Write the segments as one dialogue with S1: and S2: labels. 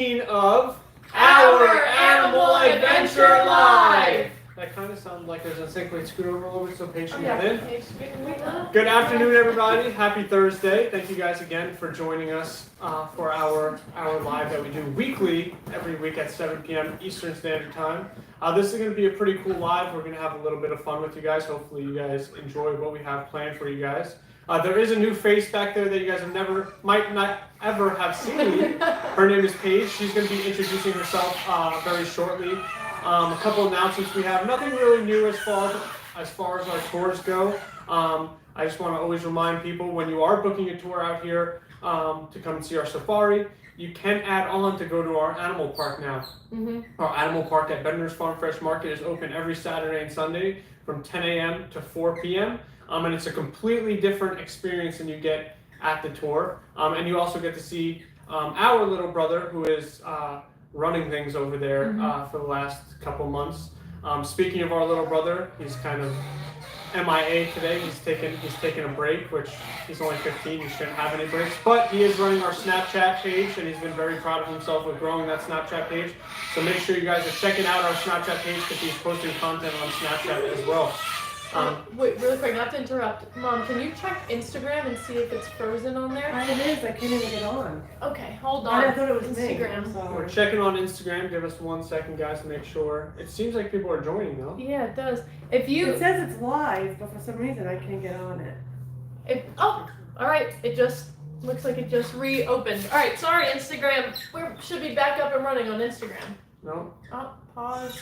S1: Of Our Animal Adventure Live! That kind of sounds like there's a sync. Scoot over a little bit so patient in. Good afternoon, everybody. Happy Thursday. Thank you guys again for joining us for our live that we do weekly, every week at 7 p.m. Eastern Standard Time. This is going to be a pretty cool live. We're going to have a little bit of fun with you guys. Hopefully you guys enjoy what we have planned for you guys. There is a new face back there that you guys might not ever have seen. Her name is Paige. She's going to be introducing herself very shortly. A couple announcements we have. Nothing really new as far as our tours go. I just want to always remind people when you are booking a tour out here to come and see our safari, you can add on to go to our animal park now. Our animal park at Bender's Farm Fresh Market is open every Saturday and Sunday from 10 a.m. to 4 p.m. And it's a completely different experience than you get at the tour. And you also get to see our little brother who is running things over there for the last couple months. Speaking of our little brother, he's kind of MIA today. He's taking a break, which he's only 15. He shouldn't have any breaks. But he is running our Snapchat page, and he's been very proud of himself with growing that Snapchat page. So make sure you guys are checking out our Snapchat page because he's posting content on Snapchat as well.
S2: Wait, really quick, not to interrupt. Mom, can you check Instagram and see if it's frozen on there?
S3: It is. I can't even get on.
S2: Okay, hold on.
S3: I thought it was
S2: Instagram.
S1: We're checking on Instagram. Give us 1 second, guys, to make sure. It seems like people are joining, though.
S2: Yeah, it does.
S3: It says it's live, but for some reason I can't get on it.
S2: All right. It just looks like it just reopened. All right, sorry, Instagram. We should be back up and running on Instagram.
S1: No.
S2: Oh, pause.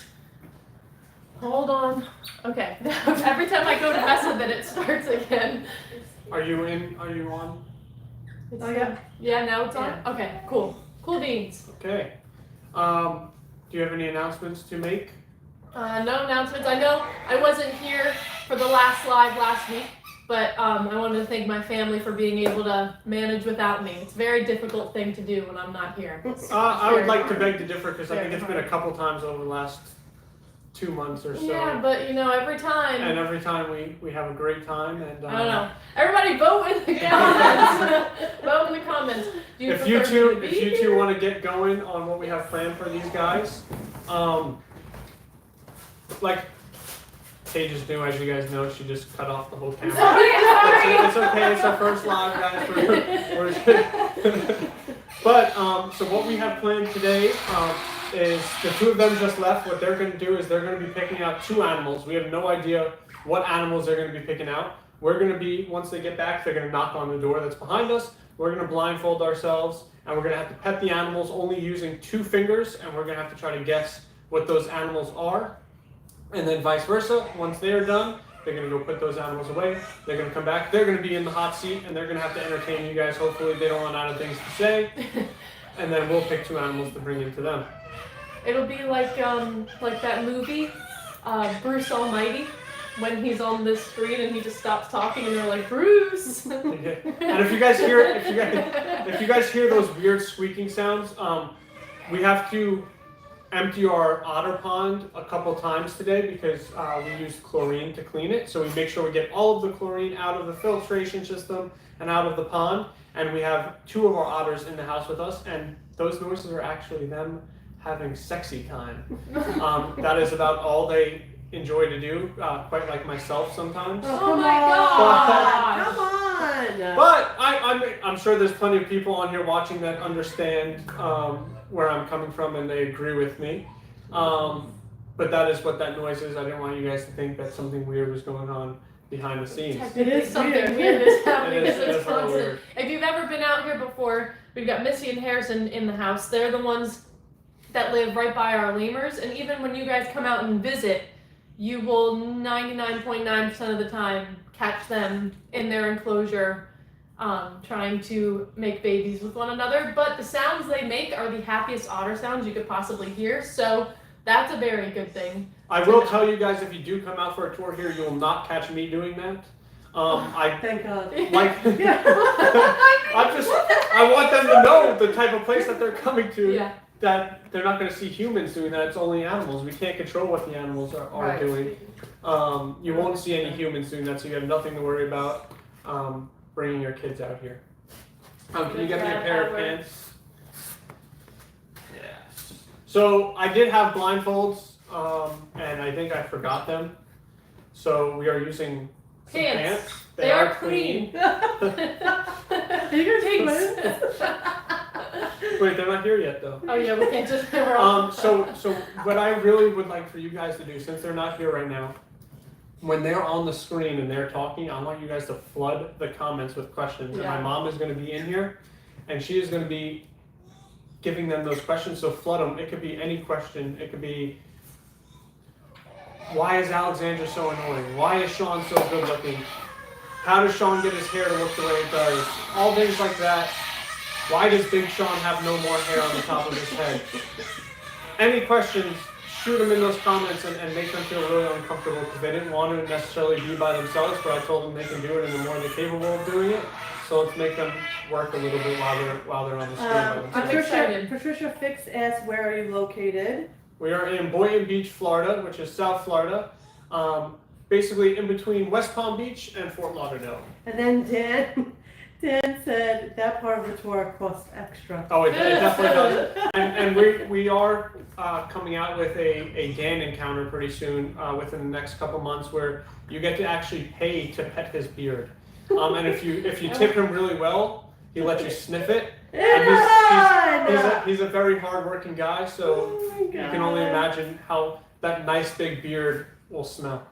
S2: Hold on. Okay. Every time I go to mess with it, it starts again.
S1: Are you in? Are you on?
S2: Yeah, now it's on?
S3: Yeah.
S2: Okay, cool. Cool beans.
S1: Okay. Do you have any announcements to make?
S2: No announcements. I know I wasn't here for the last live last week, but I wanted to thank my family for being able to manage without me. It's a very difficult thing to do when I'm not here.
S1: I would like to beg to differ because I think it's been a couple times over the last 2 months or so.
S2: Yeah, but every time.
S1: And every time we have a great time. And
S2: I don't know. Everybody vote in the comments. Vote in the comments.
S1: If you two want to get going on what we have planned for these guys, like Paige is new, as you guys know. She just cut off the whole camera. It's okay. It's our first live, guys. But so what we have planned today is the two of them just left. What they're going to do is they're going to be picking out 2 animals. We have no idea what animals they're going to be picking out. We're going to be, once they get back, they're going to knock on the door that's behind us. We're going to blindfold ourselves, and we're going to have to pet the animals only using 2 fingers, and we're going to have to try to guess what those animals are. And then vice versa. Once they are done, they're going to go put those animals away. They're going to come back. They're going to be in the hot seat, and they're going to have to entertain you guys. Hopefully they don't run out of things to say. And then we'll pick 2 animals to bring into them.
S2: It'll be like that movie, Bruce Almighty, when he's on the screen and he just stops talking and they're like, Bruce.
S1: Okay. And if you guys hear those weird squeaking sounds, we have to empty our otter pond a couple times today because we use chlorine to clean it. So we make sure we get all of the chlorine out of the filtration system and out of the pond. And we have 2 of our otters in the house with us, and those noises are actually them having sexy time. That is about all they enjoy to do, quite like myself sometimes.
S2: Oh my God!
S3: Come on!
S1: But I'm sure there's plenty of people on here watching that understand where I'm coming from and they agree with me. But that is what that noise is. I didn't want you guys to think that something weird was going on behind the scenes.
S3: It is
S2: something weird is happening because
S1: It is
S2: it's constant.
S1: weird.
S2: If you've ever been out here before, we've got Missy and Harrison in the house. They're the ones that live right by our lemurs, and even when you guys come out and visit, you will 99.9% of the time catch them in their enclosure trying to make babies with one another. But the sounds they make are the happiest otter sounds you could possibly hear, so that's a very good thing.
S1: I will tell you guys, if you do come out for a tour here, you will not catch me doing that.
S3: Thank God.
S1: I want them to know the type of place that they're coming to.
S2: Yeah.
S1: That they're not going to see humans doing that. It's only animals. We can't control what the animals are doing. You won't see any humans doing that, so you have nothing to worry about bringing your kids out here. Can you get me a pair of pants? So I did have blindfolds, and I think I forgot them. So we are using some pants.
S2: They are clean.
S3: You gonna take minutes?
S1: Wait, they're not here yet though.
S2: Oh yeah, we can't just.
S1: So what I really would like for you guys to do, since they're not here right now, when they're on the screen and they're talking, I want you guys to flood the comments with questions. And my mom is going to be in here, and she is going to be giving them those questions. So flood them. It could be any question. It could be, why is Alexandra so annoying? Why is Sean so good looking? How does Sean get his hair to look the way it does? All things like that. Why does Big Sean have no more hair on the top of his head? Any questions, shoot them in those comments and make them feel really uncomfortable because they didn't want to necessarily be by themselves, but I told them they can do it and the more they're capable of doing it. So let's make them work a little bit while they're on the screen by themselves.
S3: Patricia Fix asked, where are you located?
S1: We are in Boynton Beach, Florida, which is South Florida. Basically in between West Palm Beach and Fort Lauderdale.
S3: And then Dan said that part of the tour costs extra.
S1: Oh, it definitely does. And we are coming out with a Dan encounter pretty soon, within the next couple months, where you get to actually pay to pet his beard. And if you tip him really well, he lets you sniff it. And he's a very hard-working guy, so you can only imagine how that nice big beard will smell.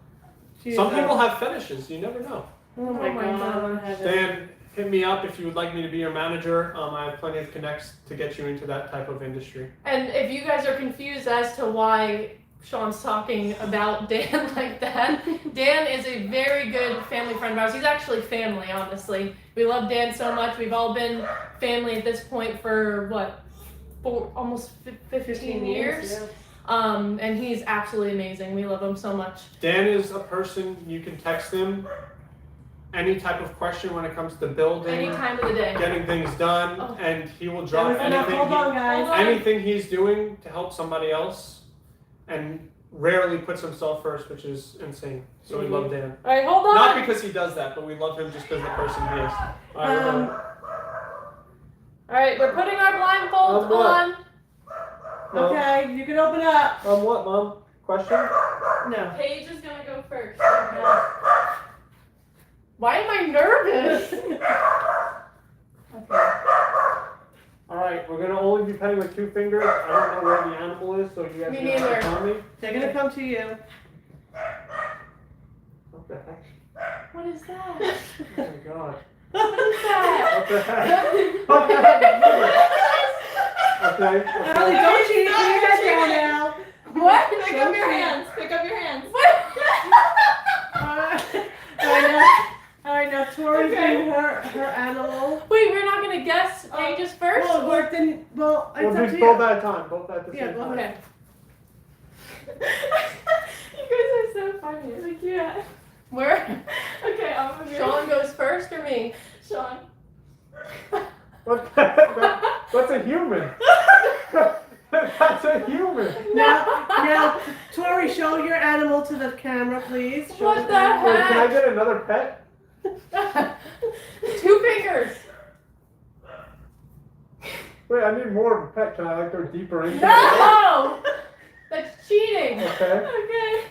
S1: Some people have fetishes. You never know.
S3: Oh my God.
S1: Dan, hit me up if you would like me to be your manager. I have plenty of connects to get you into that type of industry.
S2: And if you guys are confused as to why Sean's talking about Dan like that, Dan is a very good family friend of ours. He's actually family, honestly. We love Dan so much. We've all been family at this point for almost 15 years.
S3: Yeah.
S2: And he's absolutely amazing. We love him so much.
S1: Dan is a person you can text him any type of question when it comes to building,
S2: Any time of the day.
S1: getting things done, and he will drop
S3: Hold on, guys.
S1: anything he's doing to help somebody else, and rarely puts himself first, which is insane. So we love Dan.
S2: All right, hold on.
S1: Not because he does that, but we love him just because the person he is.
S2: All right, we're putting our blindfolds on.
S3: Okay, you can open up.
S1: What, Mom? Question?
S3: No.
S2: Paige is gonna go first. Why am I nervous? Okay.
S1: All right, we're gonna only be petting with 2 fingers. I don't know where the animal is, so you guys
S2: Me
S1: can
S2: neither.
S1: tell me.
S3: They're gonna come to you.
S1: What the heck?
S2: What is that?
S1: Oh my God.
S2: What is that?
S1: What the heck? What the heck? Okay.
S3: Ellie, don't cheat. Put your head down now.
S2: What?
S4: Pick up your hands. Pick up your hands.
S3: All right, now Tori's doing her animal.
S2: Wait, we're not gonna guess Paige's first?
S3: Well,
S1: We'll
S3: it's
S1: do
S3: up to
S1: both
S3: you.
S1: at a time. Both at the
S3: Yeah,
S1: same
S3: go
S1: time.
S3: ahead.
S4: You guys are so funny. Like, yeah.
S2: Where?
S4: Okay, I'm gonna
S2: Sean goes first or me?
S4: Sean.
S1: What the heck? That's a human. That's a human.
S3: Now, Tori, show your animal to the camera, please. Show
S2: What the
S3: animal.
S1: Wait, can I get another pet?
S2: 2 fingers.
S1: Wait, I need more of a pet. Can I go deeper into it?
S2: No! That's cheating.
S1: Okay.
S2: Okay.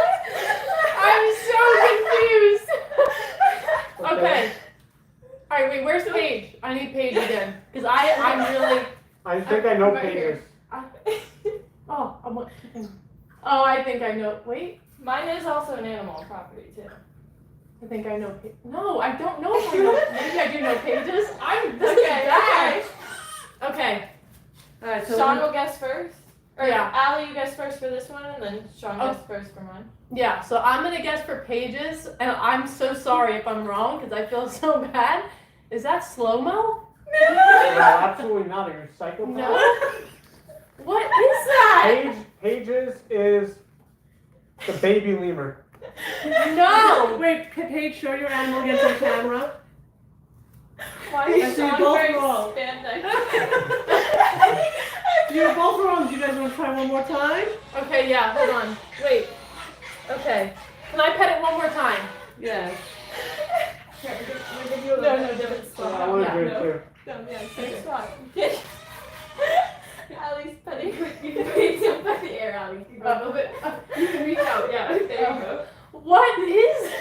S2: I'm so confused. Okay. All right, wait. Where's Paige? I need Paige again, because I'm really.
S1: I think I know
S2: Right
S1: pages.
S2: Oh, I think I know. Wait,
S4: Mine is also an animal property too.
S2: I think I know. No, I don't know. If I know. Maybe I do know Pages. This is
S4: Okay,
S2: bad. Okay.
S3: All right, so
S4: Sean will guess first. Or
S2: Yeah.
S4: Allie, you guess first for this one, and then Sean guess first for mine.
S2: Yeah. So I'm gonna guess for Pages, and I'm so sorry if I'm wrong because I feel so bad. Is that slow mo?
S1: No, absolutely not. Are you a psychopath?
S2: No. What is that?
S1: Pages is the baby lemur.
S2: No.
S3: wait, Paige, show your animal again to the camera.
S4: Why
S3: I
S4: is
S3: see you
S4: Sean
S3: both
S4: wearing
S3: wrong.
S4: spandex?
S3: You're both wrong. Do you guys want to try one more time?
S2: Okay. Yeah. Hold on. Wait. Okay. Can I pet it one more time?
S3: Yes.
S4: Here, we'll give you a little different
S1: I
S4: spot.
S1: want to
S2: Yeah,
S1: do it
S4: no.
S1: too.
S4: Yeah, same spot. Allie's Johnny.
S2: A little bit. You can reach out. Yeah, there you go. What is?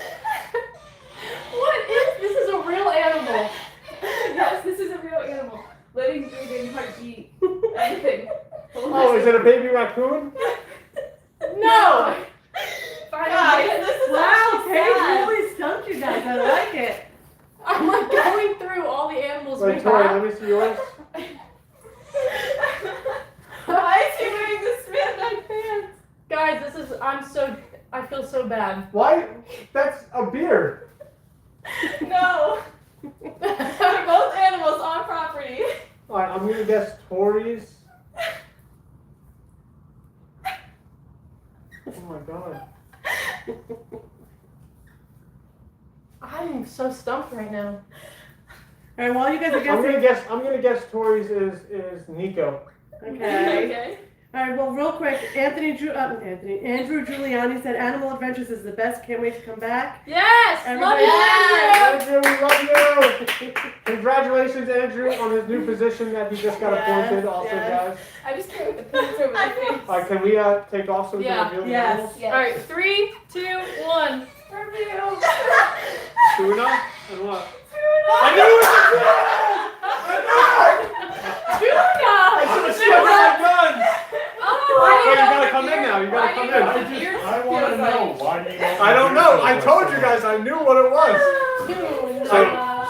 S2: What is? This is a real animal.
S4: Yes, this is a real animal. Living, breathing, heartbeat, everything.
S1: Oh, is it a baby raccoon?
S2: No.
S4: Guys, this is
S3: Wow,
S4: actually
S3: Paige
S4: sad.
S3: really stumped you guys. I like it.
S2: I'm like going through all the animals we
S1: Wait, Tori,
S2: have.
S1: let me see yours.
S4: Why is he wearing this spandex pants?
S2: Guys, this is. I feel so bad.
S1: Why? That's a beard.
S4: No. They're both animals on property.
S1: All right, I'm gonna guess Tori's. Oh my god.
S2: I'm so stumped right now.
S3: All right, while you guys are
S1: I'm gonna
S3: guessing.
S1: guess Tori's is Nico.
S3: Okay.
S4: Okay.
S3: All right, well, real quick, Andrew Giuliani said Animal Adventures is the best. Can't wait to come back.
S2: Yes.
S3: Everybody-
S2: Love you, Andrew.
S1: Andrew, we love you. Congratulations, Andrew, on his new position that he just got
S3: Yes,
S1: appointed. Also,
S3: yes.
S1: guys.
S4: I just can't with the pants over my face.
S1: All right, can we take off so we
S2: Yeah.
S1: can reveal the
S3: Yes.
S1: animals?
S4: Yes.
S2: All right, 3, 2, 1.
S4: Reveal.
S1: Tuna and what?
S4: Tuna.
S1: I knew it was a
S2: Tuna.
S1: I should have stuck my guns.
S2: Oh,
S1: Wait, you gotta come in now. You gotta come in.
S5: I want to know why do you?
S1: I don't know. I told you guys. I knew what it was.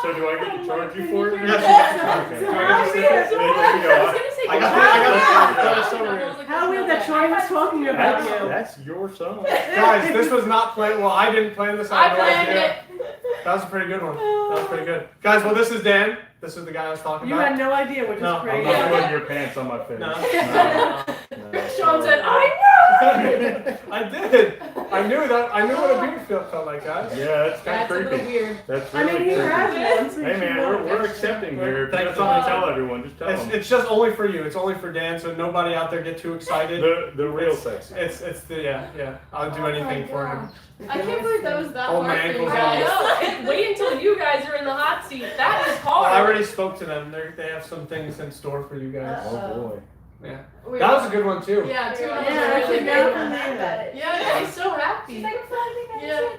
S5: So do I get to charge you for it?
S1: Yes.
S5: Okay.
S1: Do I get to stick it?
S5: There you go.
S1: I got the summary.
S3: How weird that Troy was talking about you.
S5: That's your song.
S1: Guys, this was not planned. Well, I didn't plan this.
S2: I
S1: had no
S2: planned
S1: idea.
S2: it.
S1: That was a pretty good one. That was pretty good. Guys, well, this is Dan. This is the guy I was talking
S3: You
S1: about.
S3: had no idea, which is
S1: No,
S5: I'm
S3: crazy.
S5: not putting your pants on my face.
S1: No.
S5: No.
S2: Sean said, I
S1: I did. I knew that. I knew what a beard felt like, guys.
S5: Yeah, that's kind
S2: That's a
S5: of
S2: little
S5: creepy.
S2: weird.
S5: That's
S3: I
S5: really
S3: mean, he
S5: creepy.
S3: has one, so you
S5: Hey
S3: should
S5: man,
S3: know.
S5: we're accepting here. If you
S1: Thanks.
S5: got something to tell everyone, just tell them.
S1: It's just only for you. It's only for Dan, so nobody out there get too excited.
S5: The real sexy.
S1: It's the yeah. I'll do anything for him.
S4: I can't believe that was that
S1: Oh,
S4: hard
S1: my
S4: for you
S1: ankles
S2: I
S4: guys.
S2: know. Wait until you guys are in the hot seat. That is
S1: Well,
S2: hard.
S1: I already spoke to them. They have some things in store for you guys.
S5: Oh boy.
S1: Yeah.
S2: We-
S1: That was a good one too.
S2: Yeah, Tuna was
S3: Yeah,
S2: a really
S3: actually,
S2: good
S3: now
S2: one.
S3: I'm thinking about it.
S2: Yeah, she's so happy.
S4: She's like, I'm flying.
S2: Yeah.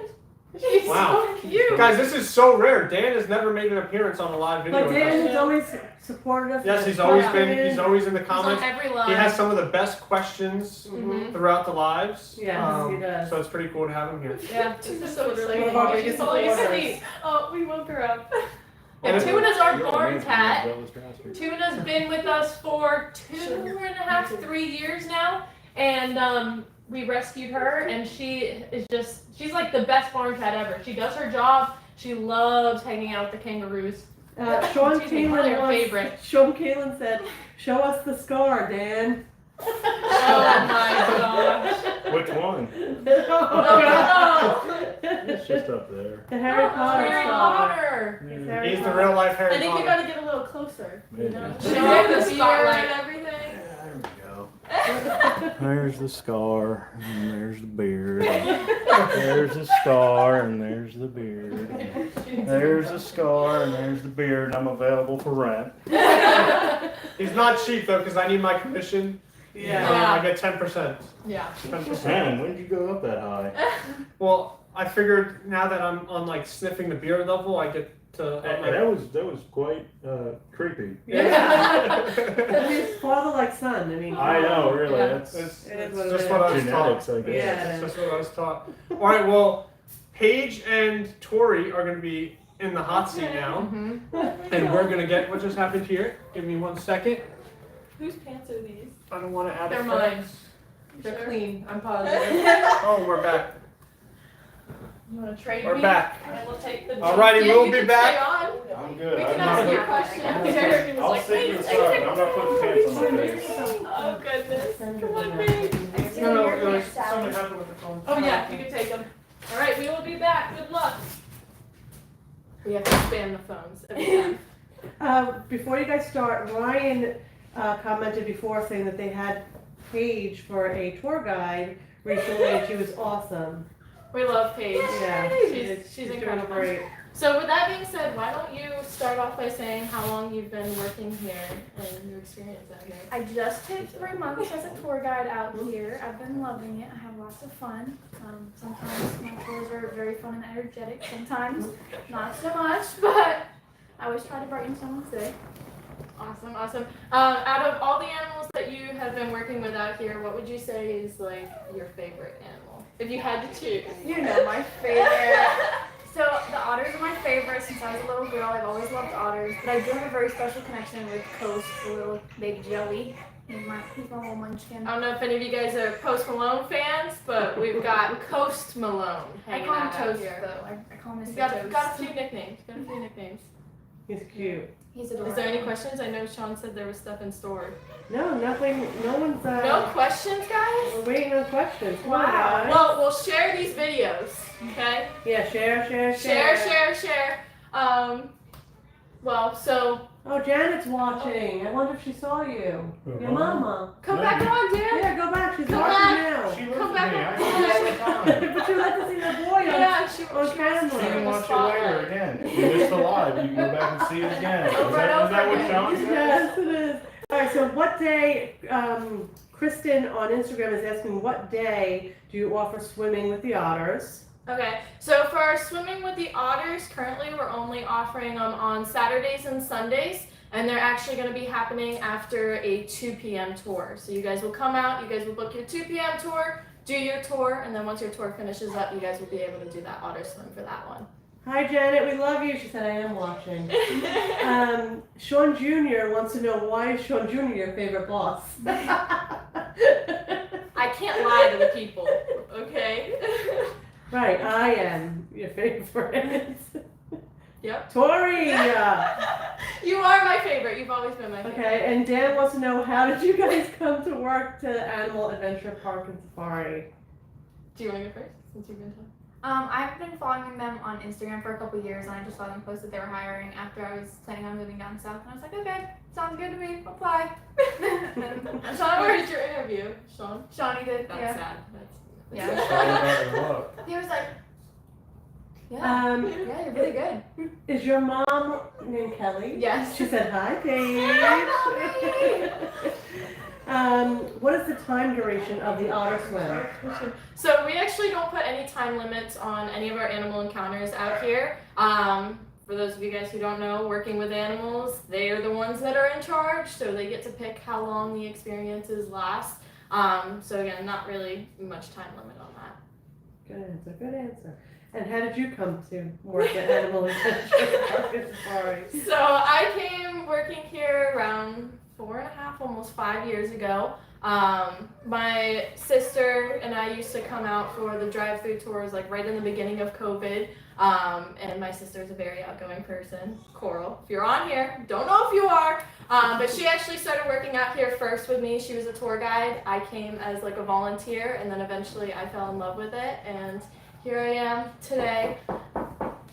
S2: She's
S1: Wow.
S2: so cute.
S1: Guys, this is so rare. Dan has never made an appearance on a live video.
S3: But
S1: with
S3: Dan
S1: us.
S3: has always supported us.
S1: Yes,
S3: with
S1: he's always
S3: questions.
S1: been. He's always in the
S2: He's on
S1: comments.
S2: every line.
S1: He has some of the best questions
S3: Mhm.
S1: throughout the lives.
S3: Yes, he does.
S1: So it's pretty cool to have him here.
S2: Yeah, Tuna's so excited.
S3: One of our
S2: She's
S3: biggest
S2: so
S3: supporters.
S2: sweet.
S4: Oh, we woke her up.
S2: And Tuna's our barn
S5: You're
S2: cat.
S5: jealous bastard.
S2: Tuna's been with us for 2.5, 3 years now, and we rescued her, and she's like the best barn cat ever. She does her job. She loves hanging out with the kangaroos.
S3: Sean
S2: She's probably
S3: Kalin
S2: our favorite.
S3: Sean Kalin said, "Show us the scar, Dan."
S2: Oh my gosh.
S5: Which one?
S2: Oh
S5: It's just up there.
S3: The Harry Potter
S2: Harry
S3: scar.
S2: Potter.
S3: It's Harry
S1: He's the
S3: Potter.
S1: real life Harry
S4: I think you
S1: Potter.
S4: gotta get a little closer.
S5: Maybe.
S4: You know?
S2: Show
S4: Show
S2: off the
S4: the
S2: spotlight.
S4: and everything.
S5: There we go. There's the scar, and there's the beard. There's the scar, and there's the beard. There's the scar, and there's the beard. I'm available for rent.
S1: He's not cheap though, because I need my commission.
S3: Yeah.
S1: I get 10%.
S2: Yeah.
S1: 10%.
S5: Man, when did you go up that high?
S1: Well, I figured now that I'm on like sniffing the beard level, I get to.
S5: That was quite creepy.
S3: Yeah. His father like son. I mean.
S5: I know, really.
S2: Yeah.
S5: That's
S1: It's
S3: It is what it
S1: just
S3: is.
S1: what I was
S5: genetics,
S1: taught.
S5: I guess.
S3: Yeah.
S1: It's just what I was taught. All right, well, Paige and Tori are going to be in the hot seat now,
S2: Mm-hmm.
S1: and we're going to get what just happened here. Give me 1 second.
S4: Whose pants are these?
S1: I don't want to add
S2: They're
S1: effects.
S2: They're clean. I'm positive.
S1: Oh, we're back.
S2: You want to trade
S1: We're
S2: me?
S1: back.
S2: And we'll take the.
S1: Alrighty,
S2: Yeah,
S1: we'll
S2: you
S1: be
S2: can
S1: back.
S2: stay on.
S5: I'm good.
S2: We can
S5: I'm
S2: ask
S5: not
S2: you
S5: putting-
S2: questions.
S5: I'm
S2: Eric was
S5: I'll
S2: like,
S5: stick to the
S2: "Wait,
S5: side. I'm not putting pants on my face.
S4: Oh goodness. Come on, babe.
S1: No, something happened with the phone.
S2: Oh yeah, you can take them. All right, we will be back. Good luck. We have to spam the phones every time.
S3: Before you guys start, Ryan commented before saying that they had Paige for a tour guide recently, and she was awesome.
S2: We love Paige.
S3: Yeah,
S2: She's
S3: doing
S2: incredible.
S3: great.
S2: So with that being said, why don't you start off by saying how long you've been working here and your experience out here?
S4: I just hit 3 months as a tour guide out here. I've been loving it. I have lots of fun. Sometimes my tours are very fun and energetic. Sometimes not so much, but I always try to brighten someone's day.
S2: Awesome, awesome. Out of all the animals that you have been working with out here, what would you say is like your favorite animal? If you had to choose.
S4: You know my favorite. So the otters are my favorite since I was a little girl. I've always loved otters, but I do have a very special connection with Coast, the little baby Joey. He's my little munchkin.
S2: I don't know if any of you guys are Post Malone fans, but we've got Coast Malone
S4: I
S2: hanging
S4: call him
S2: out out
S4: Toast
S2: here.
S4: though. I call him Mr.
S2: He's got
S4: Toast.
S2: a few nicknames. Got a few nicknames.
S3: He's cute.
S4: He's
S2: Is
S4: adorable.
S2: there any questions? I know Sean said there was stuff in store.
S3: No, nothing. No one's.
S2: No questions, guys?
S3: We're waiting on questions. Come on,
S4: Wow.
S3: guys.
S2: Well, we'll share these videos, okay?
S3: Yeah, share.
S2: Share. Well, so
S3: Oh, Janet's watching. I wonder if she saw you. Your mama.
S2: come back on, Dan.
S3: Yeah, go back. She's
S2: Come
S3: watching
S2: back.
S5: She
S3: now.
S5: lives
S2: Come
S5: with
S2: back
S5: me.
S2: on.
S5: I see her all the time.
S3: But you like to see the boy on
S2: Yeah, she
S3: on
S2: wants to
S3: camera.
S5: You
S2: see
S5: can
S2: the
S5: watch it
S2: spotlight.
S5: later again. If you missed the live, you can go back and see it again. Is
S2: Over and
S5: that
S2: over
S5: what
S2: again.
S5: Sean said?
S3: Yes, it is. All right, so what day, Kristen on Instagram is asking, what day do you offer swimming with the otters?
S2: Okay, so for our swimming with the otters, currently we're only offering them on Saturdays and Sundays, and they're actually going to be happening after a 2 p.m. tour. So you guys will come out, you guys will book your 2 p.m. tour, do your tour, and then once your tour finishes up, you guys will be able to do that otter swim for that one.
S3: Hi, Janet, we love you. She said, I am watching. Sean Jr. wants to know, why is Sean Jr. your favorite boss?
S2: I can't lie to the people, okay?
S3: Right, I am your favorite.
S2: Yep.
S3: Tori!
S2: You are my favorite. You've always been my favorite.
S3: Okay, and Dan wants to know, how did you guys come to work to Animal Adventure Park and Safari?
S2: Do you want to go first, since you've been talking?
S4: I've been following them on Instagram for a couple years, and I just saw them post that they were hiring after I was planning on moving down south, and I was like, okay, sounds good to me, apply.
S2: And Sean, where did your interview, Sean?
S4: Shawnee did,
S2: That's
S4: yeah.
S2: sad. That's
S4: Yeah.
S5: It's all about your luck.
S4: He was like, yeah, you're really good.
S3: Is your mom named Kelly?
S2: Yes.
S3: She said, hi, Paige. What is the time duration of the otter swim?
S2: So we actually don't put any time limits on any of our animal encounters out here. For those of you guys who don't know, working with animals, they are the ones that are in charge, so they get to pick how long the experiences last. So again, not really much time limit on that.
S3: Good answer. And how did you come to work at Animal Adventure Park and Safari?
S2: So I came working here around 4.5, almost 5 years ago. My sister and I used to come out for the drive-through tours like right in the beginning of COVID. And my sister is a very outgoing person, Coral. If you're on here, don't know if you are, but she actually started working out here first with me. She was a tour guide. I came as like a volunteer, and then eventually I fell in love with it, and here I am today.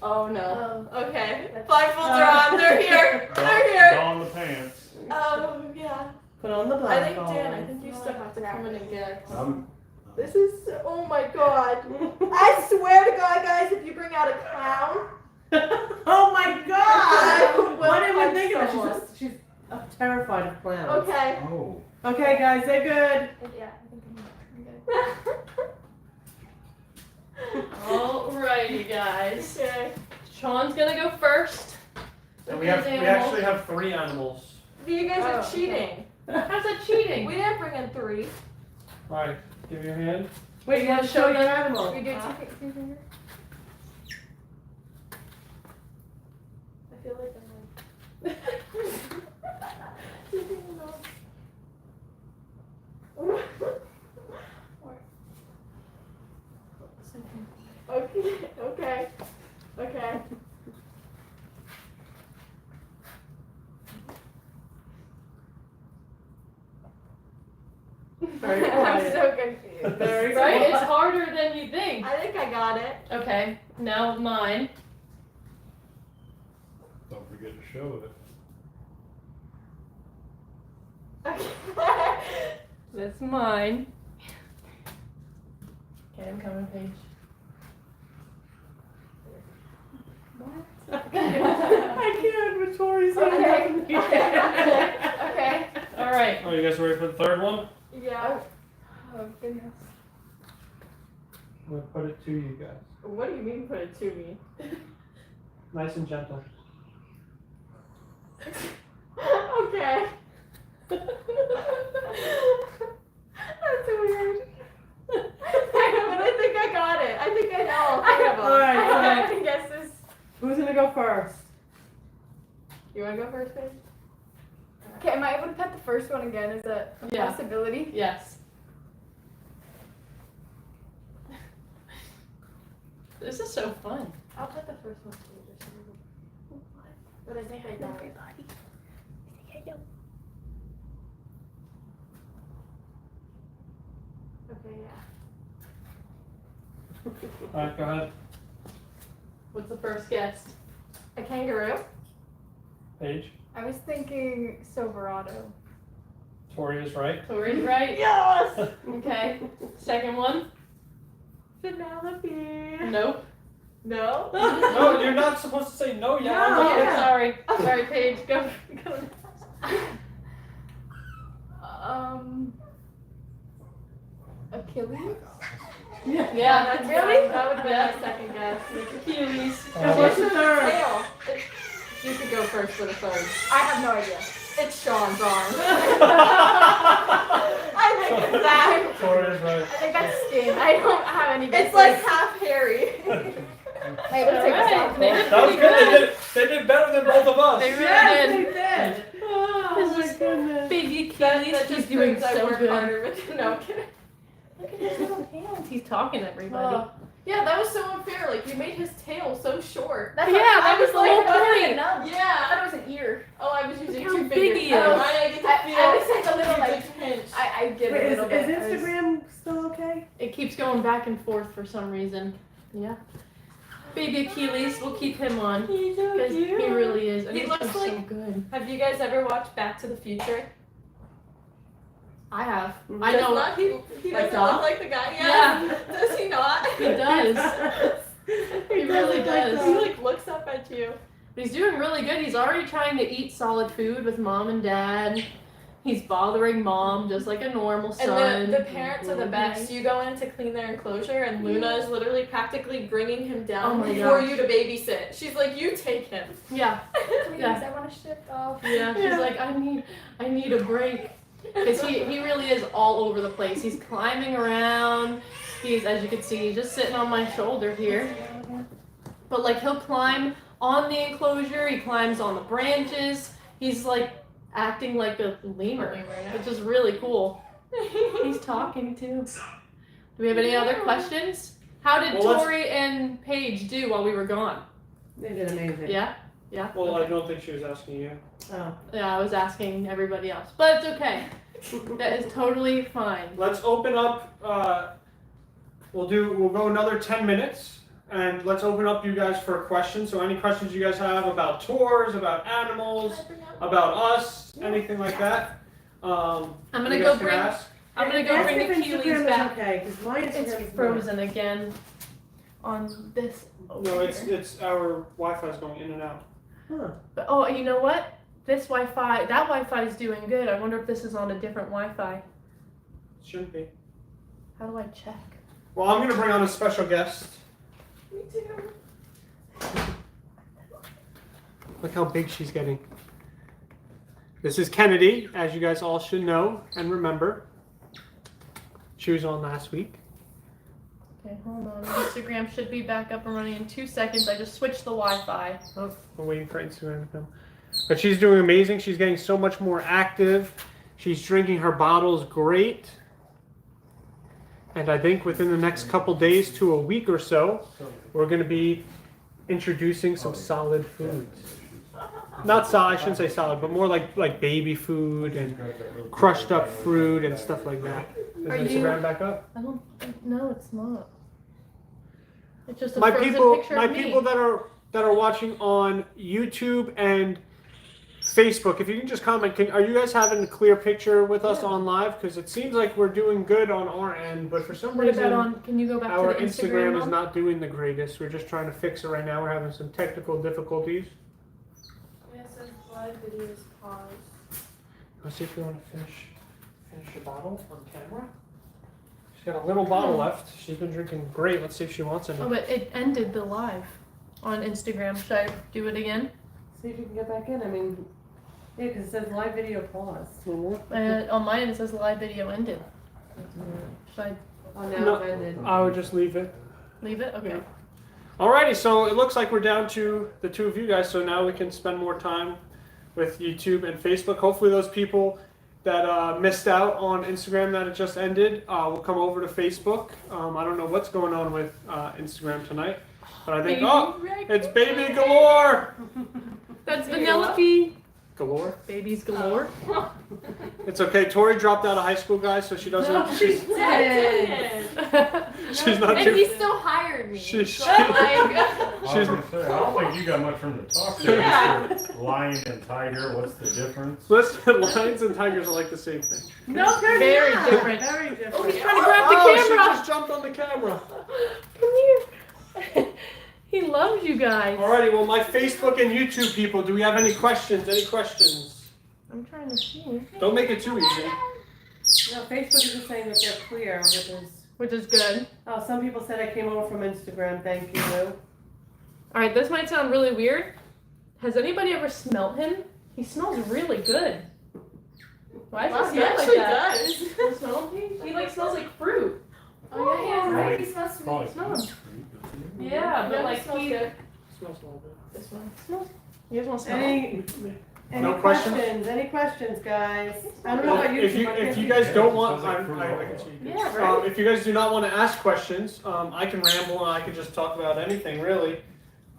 S2: Oh no. Okay. Blindfolds are on. They're here. They're here.
S5: Don the pants.
S2: Yeah.
S3: Put on the
S2: I think
S3: blindfold.
S2: Dan, I think you still have to come in and get.
S5: I'm
S2: This is, oh my god. I swear to God, guys, if you bring out a clown,
S3: Oh my
S2: I
S3: God!
S2: will
S3: Why didn't we
S2: punch
S3: think of
S2: someone.
S3: it? She's terrified of clowns.
S2: Okay.
S5: oh.
S3: Okay, guys, they're good.
S4: Yeah, I think I'm good.
S2: Alrighty, guys. Okay. Sean's gonna go first.
S1: And
S2: with his animal.
S1: actually have 3 animals.
S2: You guys are
S3: Oh,
S2: cheating. How's that cheating? We didn't bring in 3.
S1: Alright, give me your hand.
S3: Wait, you gotta show your animal.
S2: We do 2 fingers. I feel like I'm like. Okay.
S3: Very
S2: I'm
S3: quiet.
S2: so confused.
S3: Very
S2: Right?
S3: quiet.
S2: It's harder than you think. I think I got it. Okay, now mine.
S5: Don't forget to show it.
S2: Okay. That's mine. Okay, I'm coming, Paige.
S3: I can't with Tori's
S4: Okay.
S2: All right.
S1: Oh, you guys ready for the third one?
S4: Yeah. Oh goodness.
S1: I'm gonna put it to you guys.
S2: What do you mean put it to me?
S1: Nice and gentle.
S2: Okay.
S4: That's weird.
S2: But I think I got it. I think I know.
S3: All right,
S4: I guess this.
S3: who's gonna go first?
S2: You want to go first, babe?
S4: Okay, am I able to pet the first one again? Is that a
S2: Yeah.
S4: possibility?
S2: Yes. This is so fun.
S4: I'll pet the first one too. But I think I got it. Okay, yeah.
S1: Alright, go ahead.
S2: What's the first guess?
S4: A kangaroo?
S1: Paige.
S4: I was thinking Silverado.
S1: Tori is right.
S2: Tori's right.
S3: Yes!
S2: Okay. Second one?
S3: Penelope.
S2: Nope. No?
S1: No, you're not supposed to say no yet.
S3: No.
S2: Oh,
S3: Yeah.
S2: sorry. Sorry, Paige. Go.
S4: Achilles?
S2: Yeah, that's
S4: Really?
S2: That would be
S4: Yeah.
S2: my second guess. Achilles.
S3: What's the third?
S2: Tail. You could go first for the third.
S4: I have no idea.
S2: It's Sean's arm.
S4: I think it's that.
S1: Tori is right.
S4: I think that's skin. I don't have any guesses.
S2: It's like half hairy.
S4: Hey, let's take this
S2: Alright.
S4: off.
S2: They did
S1: That was
S2: pretty
S1: good. They did better than both of us.
S2: They really
S3: Yes,
S2: did.
S3: they did. Oh
S2: This
S3: my
S2: is
S3: goodness.
S2: Baby Achilles.
S4: That
S2: He's
S4: just
S2: doing
S4: proves I
S2: so
S4: work
S2: good.
S4: harder, but no, I'm kidding.
S2: Look at his little hands. He's talking to everybody.
S6: Yeah, that was so unfair. Like, you made his tail so short.
S4: That's
S2: Yeah,
S4: what,
S2: that
S4: I
S2: was the
S4: like,
S2: whole
S4: I wasn't
S2: point.
S4: even numb. I
S6: Yeah.
S4: thought it was an ear.
S6: Oh, I was using
S2: Look
S6: two
S2: how big
S6: fingers.
S2: he
S6: Oh,
S2: is.
S6: right, I get to
S4: I
S6: feel.
S4: was like a little like,
S6: pinch.
S4: I get
S3: Wait,
S4: a
S3: is
S4: little bit.
S3: Instagram still okay?
S2: It keeps going back and forth for some reason. Yeah. Baby Achilles, we'll keep him on.
S6: He's so
S2: Because he really is. And
S6: He
S2: he's
S6: looks
S2: so
S6: like-
S2: good.
S6: Have you guys ever watched Back to the Future?
S2: I have.
S3: Mhm.
S2: I
S6: Does
S2: know.
S6: Not, he
S3: Like
S6: doesn't
S3: Doc?
S6: look like the guy.
S2: Yeah.
S6: Does he not?
S2: He does. He really does.
S6: He like looks up at you.
S2: But he's doing really good. He's already trying to eat solid food with mom and dad. He's bothering mom just like a normal son.
S6: And the parents are the best. You go in to clean their enclosure, and Luna is literally practically bringing him
S2: Oh
S6: down
S2: my
S6: for
S2: gosh.
S6: you to babysit. She's like, you take him.
S2: Yeah.
S4: Please,
S2: Yeah.
S4: I want to shift off.
S2: Yeah. She's like, I need a break. Because he really is all over the place. He's climbing around. He's, as you can see, he's just sitting on my shoulder here. But like he'll climb on the enclosure, he climbs on the branches. He's like acting like a lemur, which is really cool. He's talking too. Do we have any other questions? How did
S1: Well, let's-
S2: Tori and Paige do while we were gone?
S3: They did amazing.
S2: Yeah? Yeah?
S1: Well, I don't think she was asking you.
S3: Oh.
S2: Yeah, I was asking everybody else. But it's okay. That is totally fine.
S1: Let's open up. We'll go another 10 minutes, and let's open up you guys for questions. So any questions you guys have about tours, about animals, about us, anything like that.
S2: I'm gonna
S1: you
S2: go
S1: guys can
S2: bring
S1: ask.
S2: I'm gonna go
S3: Ask
S2: bring
S3: if
S2: Achilles
S3: Instagram is
S2: back.
S3: okay, because my Instagram
S2: It's
S3: is
S2: frozen again on this.
S1: No, it's our Wi-Fi's going in and out.
S3: Huh.
S2: But, oh, you know what? This Wi-Fi, that Wi-Fi is doing good. I wonder if this is on a different Wi-Fi.
S1: Shouldn't be.
S2: How do I check?
S1: Well, I'm gonna bring on a special guest.
S6: Me too.
S1: Look how big she's getting. This is Kennedy, as you guys all should know and remember. She was on last week.
S2: Okay, hold on. Instagram should be back up and running in 2 seconds. I just switched the Wi-Fi.
S1: Oh, we're waiting for Instagram to come. But she's doing amazing. She's getting so much more active. She's drinking her bottles great. And I think within the next couple days to a week or so, we're going to be introducing some solid foods. Not solid, I shouldn't say solid, but more like baby food and crushed up fruit and stuff like that. Is
S2: Are you-
S1: Instagram back up?
S2: I don't. No, it's not. It's just a
S1: My
S2: frozen
S1: people,
S2: picture
S1: my
S2: of me.
S1: people that are watching on YouTube and Facebook, if you can just comment, are you guys having a clear picture with us on live? Because it seems like we're doing good on our end, but for some
S2: What about
S1: reason,
S2: on? Can you go back
S1: our
S2: to the
S1: Instagram is
S2: one?
S1: not doing the greatest. We're just trying to fix it right now. We're having some technical difficulties.
S6: Yeah, it says live videos paused.
S1: Let's see if you want to finish your bottle on camera. She's got a little bottle left. She's been drinking great. Let's see if she wants any.
S2: Oh, but it ended the live on Instagram. Should I do it again?
S3: See if you can get back in. I mean, yeah, because it says live video pause.
S2: On mine it says live video ended. Should I
S3: Oh, now
S1: No.
S3: it's ended.
S1: I would just leave it.
S2: leave it? Okay.
S1: Yeah. Alrighty, so it looks like we're down to the two of you guys, so now we can spend more time with YouTube and Facebook. Hopefully those people that missed out on Instagram that it just ended will come over to Facebook. I don't know what's going on with Instagram tonight, but I think, it's baby galore!
S2: That's Vanellope.
S1: Galore?
S2: Babies galore.
S1: It's okay, Tori dropped out of high school, guys, so she doesn't...
S2: No,
S1: she's not
S6: And
S1: too...
S6: he still hired me.
S1: She's-
S6: So, like,
S5: I was gonna say, I don't think you got much from the talk to.
S6: Yeah.
S5: Mr. Lion and tiger, what's the difference?
S1: Listen, lions and tigers are like the same thing.
S3: No, they're
S2: Very
S3: not.
S2: different.
S3: Very different.
S2: Oh, he's trying to grab the
S1: She
S2: camera.
S1: just jumped on the camera.
S2: Come here. He loves you guys.
S1: Alrighty, well, my Facebook and YouTube people, do we have any questions? Any questions?
S2: I'm trying to see.
S1: Don't make it too easy.
S3: No, Facebook is just saying that they're clear,
S2: Which is good.
S3: Oh, some people said I came over from Instagram. Thank you.
S2: Alright, this might sound really weird. Has anybody ever smelt him? He smells really good. Why does he
S6: he
S2: smell like
S6: actually
S2: that?
S6: does.
S2: You smell him? He like smells like fruit.
S4: Oh yeah, he has. He smells sweet.
S5: Probably
S2: Smell him.
S5: sweet.
S2: Yeah, but
S6: Yeah,
S2: like
S6: it smells
S2: he.
S6: good.
S1: Smells a little bit.
S2: This one smells. You guys want to smell?
S3: Any
S1: No questions?
S3: questions? Any questions, guys? I don't know about
S1: If you,
S3: YouTube.
S1: if you guys don't want,
S5: Sounds like
S1: I can see you.
S2: Yeah, right.
S1: If you guys do not want to ask questions, I can ramble and I can just talk about anything really.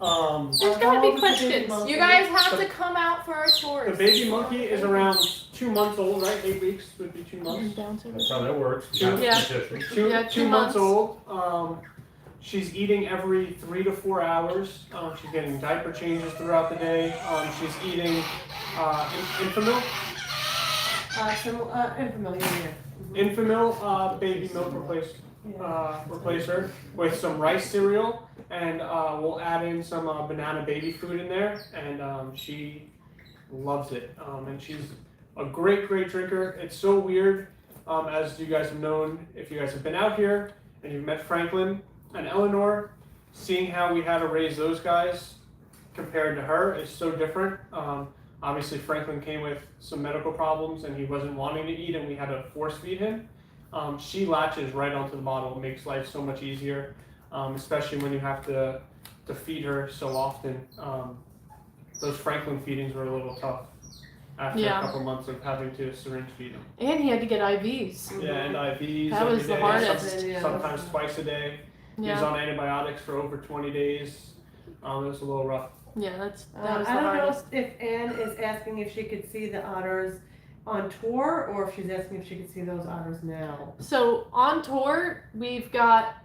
S2: There's gotta be questions.
S6: You guys have to come out for our
S1: The
S6: tours.
S1: baby monkey is around 2 months old, right? 8 weeks would be 2 months.
S5: That's how that works.
S1: Yeah.
S5: Statistics.
S2: Yeah,
S1: 2
S2: 2
S1: months
S2: months.
S1: old. She's eating every 3 to 4 hours. She's getting diaper changes throughout the day. She's eating Infamil.
S3: Infamil, yeah.
S1: Infamil baby milk replacer with some rice cereal, and we'll add in some banana baby food in there, and she loves it. And she's a great drinker. It's so weird, as you guys have known, if you guys have been out here and you've met Franklin and Eleanor, seeing how we had to raise those guys compared to her is so different. Obviously Franklin came with some medical problems and he wasn't wanting to eat and we had to force feed him. She latches right onto the bottle. It makes life so much easier, especially when you have to feed her so often. Those Franklin feedings were a little tough after
S2: Yeah.
S1: a couple months of having to syringe feed him.
S2: And he had to get IVs.
S1: Yeah, and IVs
S2: That
S1: every
S2: was the
S1: day,
S2: hardest.
S1: sometimes twice a day. He was
S2: Yeah.
S1: on antibiotics for over 20 days. It was a little rough.
S2: Yeah, that was the
S3: I don't know
S2: hardest.
S3: if Anne is asking if she could see the otters on tour or if she's asking if she could see those otters now.
S2: So on tour, we've got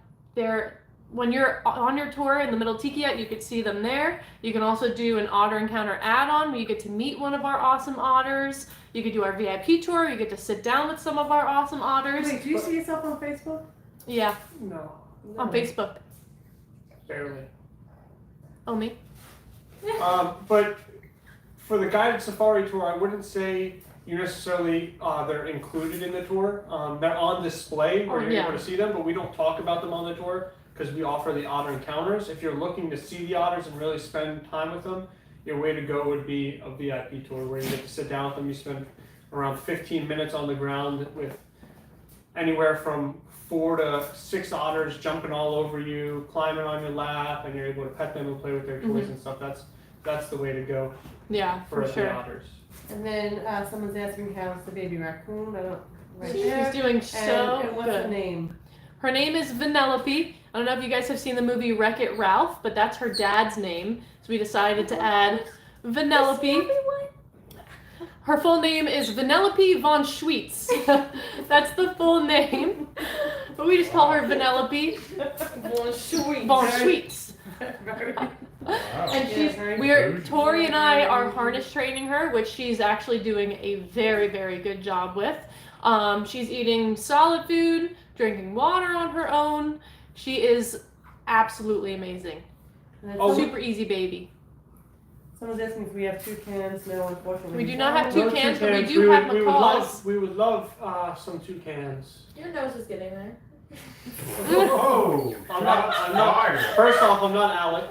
S2: when you're on your tour in the Middle Tiki Hut, you could see them there. You can also do an otter encounter add-on where you get to meet one of our awesome otters. You could do our VIP tour. You get to sit down with some of our awesome otters.
S3: Wait, do you see yourself on Facebook?
S2: Yeah,
S1: No,
S2: on Facebook.
S1: barely.
S2: Oh, me?
S1: But for the guided safari tour, I wouldn't say you necessarily they're included in the tour. They're on display where you're able to see them, but we don't talk about them on the tour because we offer the otter encounters. If you're looking to see the otters and really spend time with them, your way to go would be a VIP tour where you get to sit down with them. You spend around 15 minutes on the ground with anywhere from 4 to 6 otters jumping all over you, climbing on your lap, and you're able to pet them and play with their toys and stuff. That's the way to go
S2: Yeah,
S1: for
S2: for
S1: the
S2: sure.
S1: otters.
S3: And then someone's asking how's the baby raccoon? I don't. Right
S2: She's
S3: there.
S2: doing so
S3: And what's her
S2: good.
S3: name?
S2: Her name is Vanellope. I don't know if you guys have seen the movie Wreck-It Ralph, but that's her dad's name. So we decided to add Vanellope. Her full name is Vanellope von Schweetz. That's the full name. But we just call her Vanellope
S6: Bon, sweet.
S2: von Schweetz. And
S3: Yeah,
S2: Tori and I are harness training her, which she's actually doing a very, very good job with. She's eating solid food, drinking water on her own. She is absolutely amazing. Super easy baby.
S3: Someone's asking if we have toucans. No, unfortunately.
S2: We do not have
S1: No
S2: toucans, but we
S1: toucans.
S2: do have macaws.
S1: We would love some toucans.
S6: Your nose is getting there.
S5: Whoa!
S1: I'm not. First off, I'm not Alec.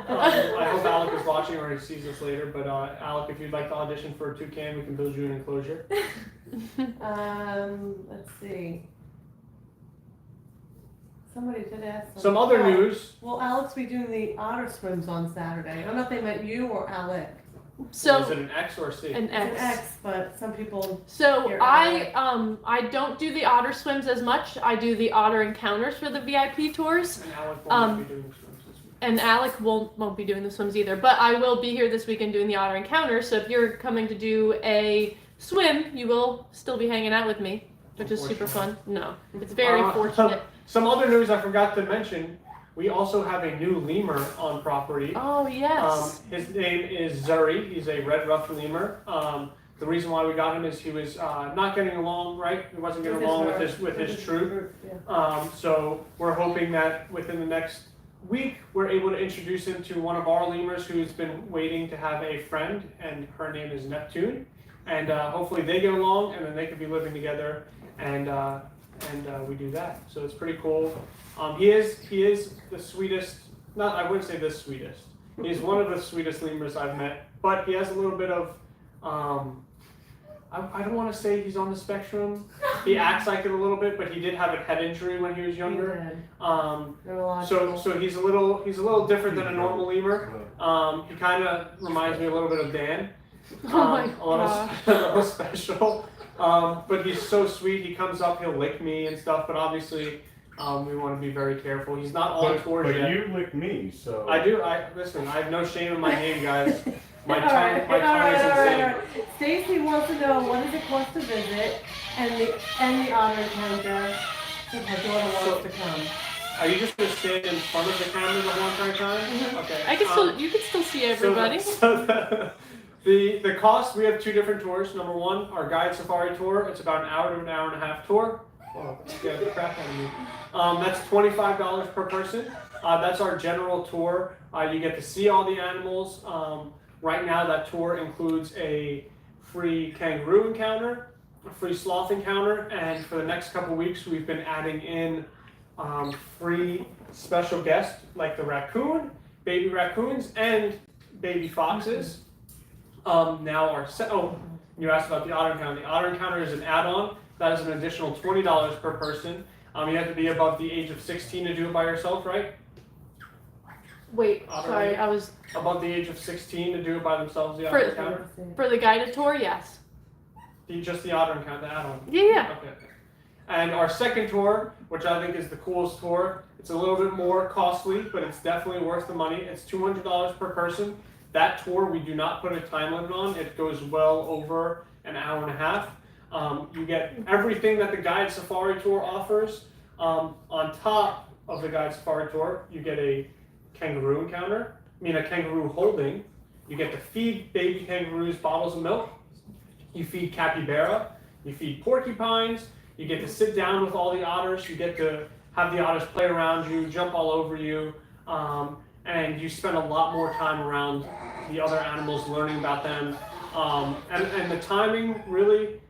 S1: I hope Alec is watching or he sees this later. But Alec, if you'd like to audition for a toucan, we can build you an enclosure.
S3: Let's see. Somebody did ask.
S1: Some other news.
S3: Will Alex be doing the otter swims on Saturday? I don't know if they meant you or Alec.
S2: So
S1: is it an X or a C?
S2: an
S3: It's
S2: X.
S3: an X, but some people.
S2: So
S3: Here,
S2: I don't do the otter swims as much. I do the otter encounters for the VIP tours.
S1: And Alec won't be doing swims this week.
S2: And Alec won't be doing the swims either. But I will be here this weekend doing the otter encounters. So if you're coming to do a swim, you will still be hanging out with me, which is super fun. No, it's very fortunate.
S1: Some other news I forgot to mention. We also have a new lemur on property.
S2: Oh yes.
S1: His name is Zuri. He's a red ruffed lemur. The reason why we got him is he was not getting along right. He wasn't getting along with his troop.
S3: Yeah.
S1: So we're hoping that within the next week we're able to introduce him to one of our lemurs who's been waiting to have a friend, and her name is Neptune. And hopefully they get along, and then they could be living together, and we do that. So it's pretty cool. He is the sweetest. Not, I wouldn't say the sweetest. He's one of the sweetest lemurs I've met. But he has a little bit of. I don't want to say he's on the spectrum. He acts like it a little bit, but he did have a head injury when he was younger. So he's a little different than a normal lemur. He kind of reminds me a little bit of Dan.
S2: Oh my gosh.
S1: A little special. But he's so sweet. He comes up, he'll lick me and stuff. But obviously, we want to be very careful. He's not on tours yet.
S5: But you lick me, so.
S1: I do. Listen. I have no shame in my name, guys. My tongue is insane.
S3: Stacy wants to know what does it cost to visit, and the otter encounter. If my daughter wants to come.
S1: Are you just gonna stand in front of the camera the whole entire time?
S2: Mm-hmm.
S1: Okay.
S2: You can still see everybody.
S1: The cost, we have two different tours. Number one, our guide safari tour. It's about an hour to an hour and a half tour. Whoa, scared the crap out of me. That's $25 per person. That's our general tour. You get to see all the animals. Right now, that tour includes a free kangaroo encounter, a free sloth encounter, and for the next couple weeks, we've been adding in free special guests like the raccoon, baby raccoons, and baby foxes. You asked about the otter encounter. The otter encounter is an add-on. That is an additional $20 per person. You have to be above the age of 16 to do it by yourself, right?
S2: Wait,
S1: Otter
S2: sorry, I was
S1: above the age of 16 to do it by themselves. The otter encounter.
S2: for the guided tour, yes.
S1: Just the otter encounter, the add-on.
S2: Yeah.
S1: Okay. And our second tour, which I think is the coolest tour, it's a little bit more costly, but it's definitely worth the money. It's $200 per person. That tour, we do not put a time limit on. It goes well over an hour and a half. You get everything that the guide safari tour offers. On top of the guide safari tour, you get a kangaroo encounter. A kangaroo holding. You get to feed baby kangaroos bottles of milk. You feed capybara. You feed porcupines. You get to sit down with all the otters. You get to have the otters play around you, jump all over you. And you spend a lot more time around the other animals, learning about them. And the timing, really,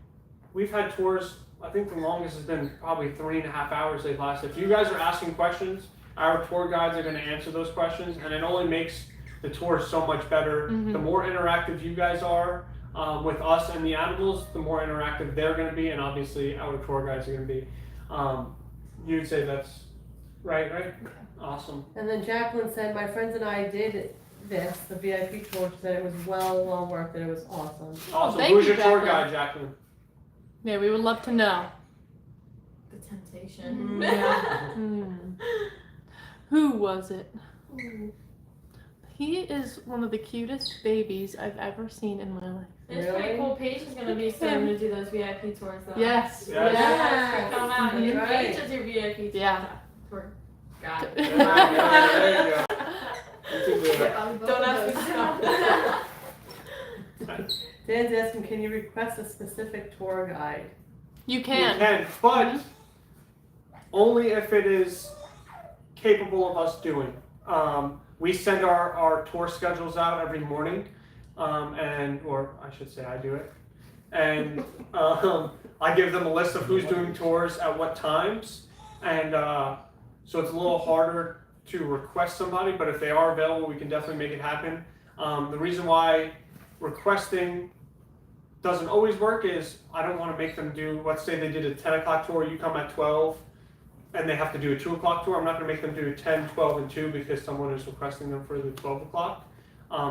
S1: we've had tours, I think the longest has been probably 3.5 hours they've lasted. If you guys are asking questions, our tour guides are going to answer those questions, and it only makes the tour so much better.
S2: Mm-hmm.
S1: The more interactive you guys are with us and the animals, the more interactive they're going to be, and obviously our tour guides are going to be. You'd say that's right? Awesome.
S3: And then Jacqueline said, my friends and I did this, the VIP tour, said it was well worth it. It was awesome.
S1: Awesome.
S2: Thank
S1: Who's
S2: you,
S1: your tour
S2: Jacqueline.
S1: guide, Jacqueline?
S2: Yeah, we would love to know.
S6: The temptation.
S2: Who was it? He is one of the cutest babies I've ever seen in my life.
S6: It's pretty cool. Paige is gonna be starting to do those VIP tours though.
S2: Yes.
S1: Yes.
S6: Come out and
S3: Right.
S6: Paige is your VIP
S2: Yeah.
S6: tour guide.
S1: There you go.
S6: Don't ask me to stop.
S3: Dan's asking, can you request a specific tour guide?
S2: You
S1: You
S2: can.
S1: can, but only if it is capable of us doing. We send our tour schedules out every morning, or I should say I do it. And I give them a list of who's doing tours at what times. And so it's a little harder to request somebody, but if they are available, we can definitely make it happen. The reason why requesting doesn't always work is I don't want to make them do, let's say they did a 10 o'clock tour, you come at 12, and they have to do a 2 o'clock tour. I'm not going to make them do 10, 12, and 2 because someone is requesting them for the 12 o'clock.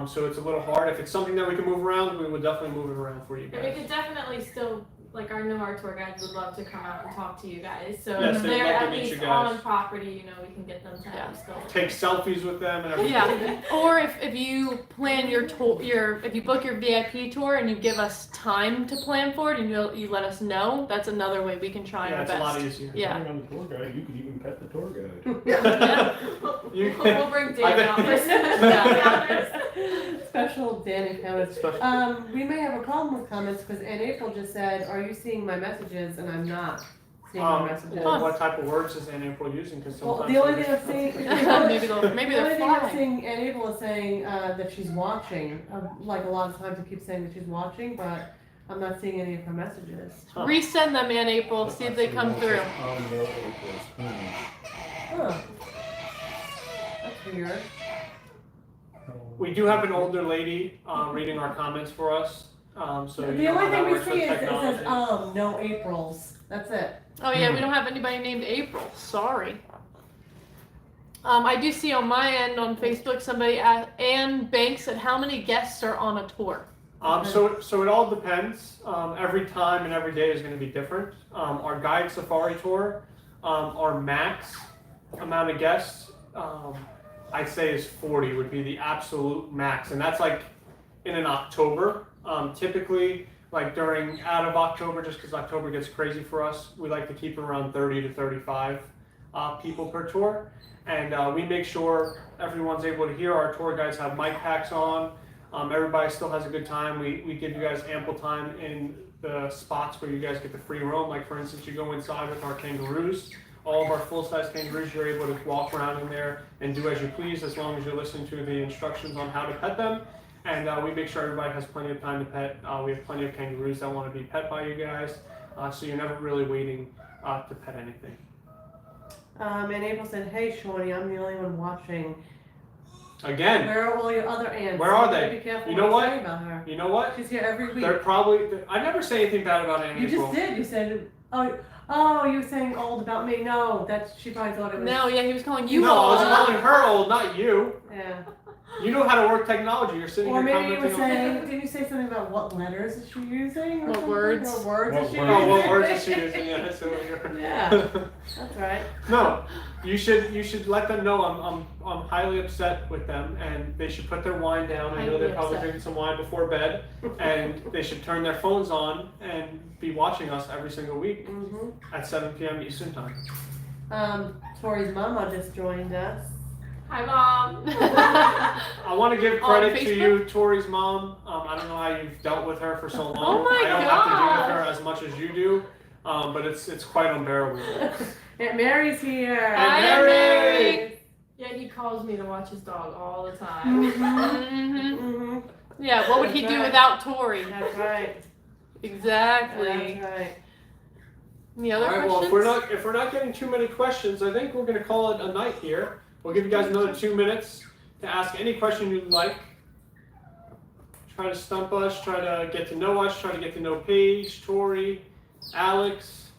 S1: So it's a little hard. If it's something that we can move around, we would definitely move it around for you
S6: And we
S1: guys.
S6: could definitely still, like, our tour guides would love to come out and talk to you guys. So
S1: Yes,
S6: if
S1: they'd
S6: they're
S1: love to
S6: at
S1: meet you
S6: least
S1: guys.
S6: on property, we can get them to
S2: Yeah.
S6: still.
S1: Take selfies with them and everything.
S2: Yeah. Or if you plan your tour, if you book your VIP tour and you give us time to plan for it and you let us know, that's another way we can try
S1: Yeah,
S2: our
S1: it's a
S2: best.
S1: lot easier.
S2: Yeah.
S5: Depending on the tour guide, you could even pet the tour guide.
S1: You
S6: We'll bring
S1: I
S6: Dan out for
S1: bet-
S3: Special Dan encounters.
S1: Special.
S3: We may have a problem with comments because Ann April just said, "Are you seeing my messages?" And I'm not seeing my messages.
S1: Well, what type of words is Ann April using? Because
S3: Well,
S1: sometimes
S3: the only thing I'm seeing,
S2: maybe
S3: the
S2: they're
S3: only
S2: they're
S3: thing I'm
S2: flying.
S3: seeing Ann April is saying that she's watching. Like a lot of times, I keep saying that she's watching, but I'm not seeing any of her messages.
S1: Huh.
S2: Resend them in April, see if they come through.
S3: Huh. That's weird.
S1: We do have an older lady reading our comments for us. So
S3: The
S1: you know
S3: only
S1: how that
S3: thing we
S1: works with
S3: see is it
S1: technology.
S3: says no Aprils. That's it.
S2: Oh yeah, we don't have anybody named April. Sorry. I do see on my end on Facebook somebody Ann Banks said how many guests are on a tour.
S1: So it all depends. Every time and every day is going to be different. Our guide safari tour, our max amount of guests, I'd say is 40 would be the absolute max, and that's like in October. Typically, like out of October, just because October gets crazy for us, we like to keep it around 30 to 35 people per tour, and we make sure everyone's able to hear. Our tour guides have mic packs on. Everybody still has a good time. We give you guys ample time in the spots where you guys get the free roam. Like for instance, you go inside with our kangaroos. All of our full-size kangaroos, you're able to walk around in there and do as you please as long as you're listening to the instructions on how to pet them. And we make sure everybody has plenty of time to pet. We have plenty of kangaroos that want to be pet by you guys. So you're never really waiting to pet anything.
S3: And April said, "Hey, Shawnee, I'm the only one watching.
S1: Again,
S3: Where are all your other aunts?
S1: Where are
S3: You gotta
S1: they?
S3: Be careful
S1: You know
S3: what you
S1: what?
S3: say about her.
S1: you know what?
S3: She's here every week.
S1: They're probably, I never say anything bad about Ann
S3: You
S1: April.
S3: just did. You said, oh, you were saying old about me. No, she probably thought it was.
S2: No, yeah, he was calling you
S1: No, I
S2: old.
S1: was calling her old, not you.
S3: Yeah.
S1: You know how to work technology. You're sitting
S3: Or
S1: here
S3: maybe you were
S1: commenting on.
S3: saying, didn't you say something about what letters is she using? Or
S2: What
S3: something?
S2: words?
S3: What words is she
S5: What
S3: using?
S1: Oh, what words is she using? Yeah, that's what you're.
S3: Yeah, that's right.
S1: No, you should let them know I'm highly upset with them, and they should put their wine down. I know they're
S2: Highly
S1: probably
S2: upset.
S1: drinking some wine before bed, and they should turn their phones on and be watching us every single week
S3: Mm-hmm.
S1: at 7 p.m. Eastern time.
S3: Tori's mama just joined us.
S6: Hi, Mom.
S1: I want to give
S2: On
S1: credit to
S2: Facebook?
S1: you, Tori's mom. I don't know how you've dealt with her for so long.
S2: Oh my
S1: I don't have to deal
S2: God.
S1: with her as much as you do, but it's quite unbearable.
S3: Aunt Mary's here.
S2: Hi,
S1: Mary!
S2: Mary.
S6: Yeah, he calls me to watch his dog all the time.
S2: Mhm.
S3: Mm-hmm.
S2: Yeah, what would he
S3: That's
S2: do
S3: right.
S2: without Tori?
S3: That's right.
S2: Exactly.
S3: That's right.
S2: Any
S1: All
S2: other
S1: right. Well,
S2: questions?
S1: if we're not getting too many questions, I think we're going to call it a night here. We'll give you guys another 2 minutes to ask any question you'd like. Try to stump us. Try to get to know us. Try to get to know Paige, Tori, Alex.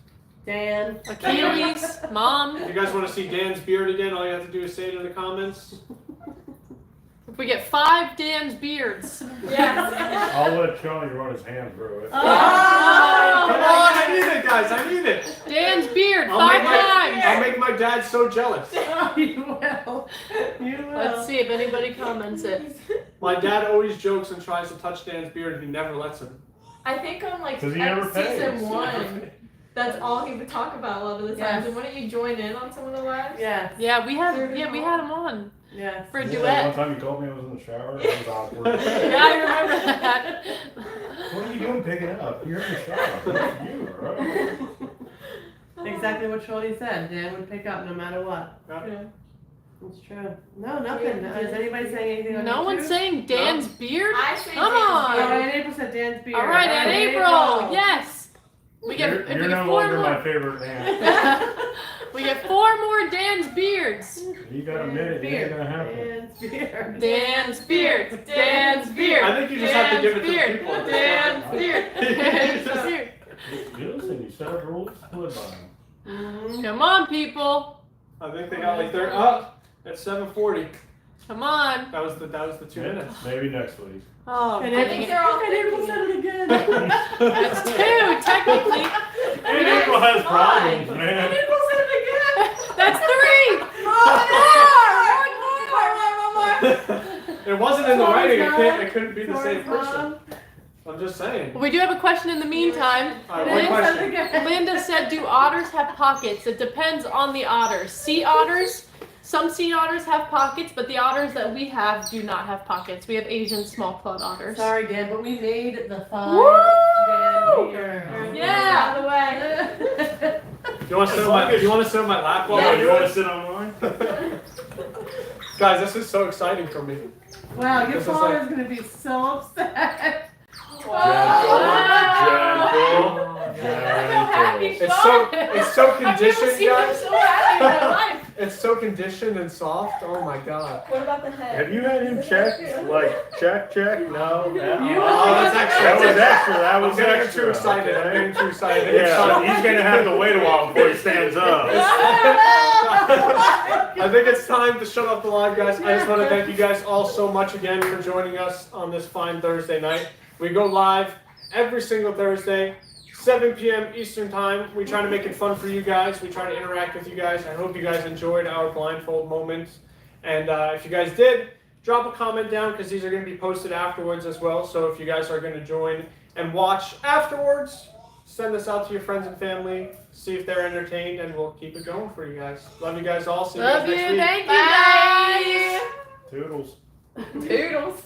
S3: Dan.
S2: Achilles, Mom.
S1: If you guys want to see Dan's beard again, all you have to do is say it in the comments.
S2: If we get 5 Dan's beards.
S6: Yes.
S5: I'll let Shawnee run his hand through it.
S1: Come on, I need it, guys. I need it.
S2: Dan's beard,
S1: I'll
S2: 5
S1: make my-
S2: times.
S1: I'll make my dad so jealous.
S3: You will. You will.
S2: Let's see if anybody comments it.
S1: My dad always jokes and tries to touch Dan's beard, and he never lets him.
S6: I think on like
S5: 'Cause he never
S6: season
S5: pays.
S6: 1, that's all he would talk about a lot of the times.
S3: Yes.
S6: And why don't you join in on some of the lives?
S3: Yes.
S2: Yeah, we had him on.
S3: Yes.
S2: for a
S5: One
S2: duet.
S5: time you told me I was in the shower. That was awkward.
S2: Yeah, I remember that.
S5: What are you doing picking up? You're in the shower. You, right?
S3: Exactly what Shorty said. Dan would pick up no matter what.
S2: Yeah.
S3: It's true. No, nothing. Is anybody saying anything on
S2: No
S3: YouTube?
S2: one's saying Dan's beard.
S4: I say
S2: Come
S4: Dan's
S2: on.
S3: Oh,
S4: beard.
S3: and April said Dan's beard.
S2: All right, and April. Yes. We get
S5: You're,
S2: if
S5: you're
S2: we
S5: no
S2: get 4
S5: longer
S2: more.
S5: my favorite man.
S2: We get 4 more Dan's beards.
S5: You got a minute. It ain't gonna happen.
S3: Dan's beard.
S2: Dan's beard. Dan's beard.
S1: I think you just have to give it to the
S2: Dan's
S1: people.
S2: beard. Dan's beard. Dan's beard.
S5: Listen, you set up rules, live by them.
S3: Mhm.
S2: Come on, people.
S1: I think they got like they're up at 7:40.
S2: Come on.
S1: That was the 2 minutes.
S5: Maybe next week.
S2: Oh,
S3: And
S2: dang
S3: April,
S2: it.
S4: they're all
S3: and April said it again.
S2: That's 2, technically.
S5: And April has problems, man.
S3: April said it again.
S2: That's 3.
S1: It wasn't in the
S3: Sorry,
S1: writing.
S3: Mom.
S1: It couldn't be the
S3: Sorry,
S1: same person.
S3: Mom.
S1: I'm just saying.
S2: We do have a question in the meantime.
S1: All right,
S3: And
S1: one
S3: April said it
S1: question.
S3: again.
S2: Linda said, do otters have pockets? It depends on the otters. Sea otters, some sea otters have pockets, but the otters that we have do not have pockets. We have Asian small clawed otters.
S3: Sorry, Dan, but we made the fun.
S2: Woo!
S3: Dan
S2: Yeah.
S4: Out of the way.
S1: You want to sit on my? You want to sit on my lap?
S5: Oh,
S1: while
S5: you want to sit on mine?
S1: Guys, this is so exciting for me.
S3: Wow, your
S1: This is
S3: father's gonna be so upset.
S5: Gentle, gentle.
S1: It's so
S2: I've never
S1: conditioned,
S2: seen them
S1: guys.
S2: so happy in my life.
S1: It's so conditioned and soft. Oh my god.
S4: What about the head?
S5: Have you had him checked? Like, check? No.
S1: Oh, that's extra.
S5: That was extra. That
S1: I'm
S5: was
S1: getting
S5: extra.
S1: too excited. I'm getting too excited.
S5: Yeah, he's gonna have to wait a while before he stands up.
S1: I think it's time to shut off the live, guys. I just want to thank you guys all so much again for joining us on this fine Thursday night. We go live every single Thursday, 7 p.m. Eastern Time. We try to make it fun for you guys. We try to interact with you guys. I hope you guys enjoyed our blindfold moments. And if you guys did, drop a comment down because these are going to be posted afterwards as well. So if you guys are going to join and watch afterwards, send this out to your friends and family. See if they're entertained, and we'll keep it going for you guys. Love you guys all. See you guys
S2: Love
S1: next
S2: you.
S1: week.
S2: Thank you, guys.
S5: Toodles.
S2: Toodles.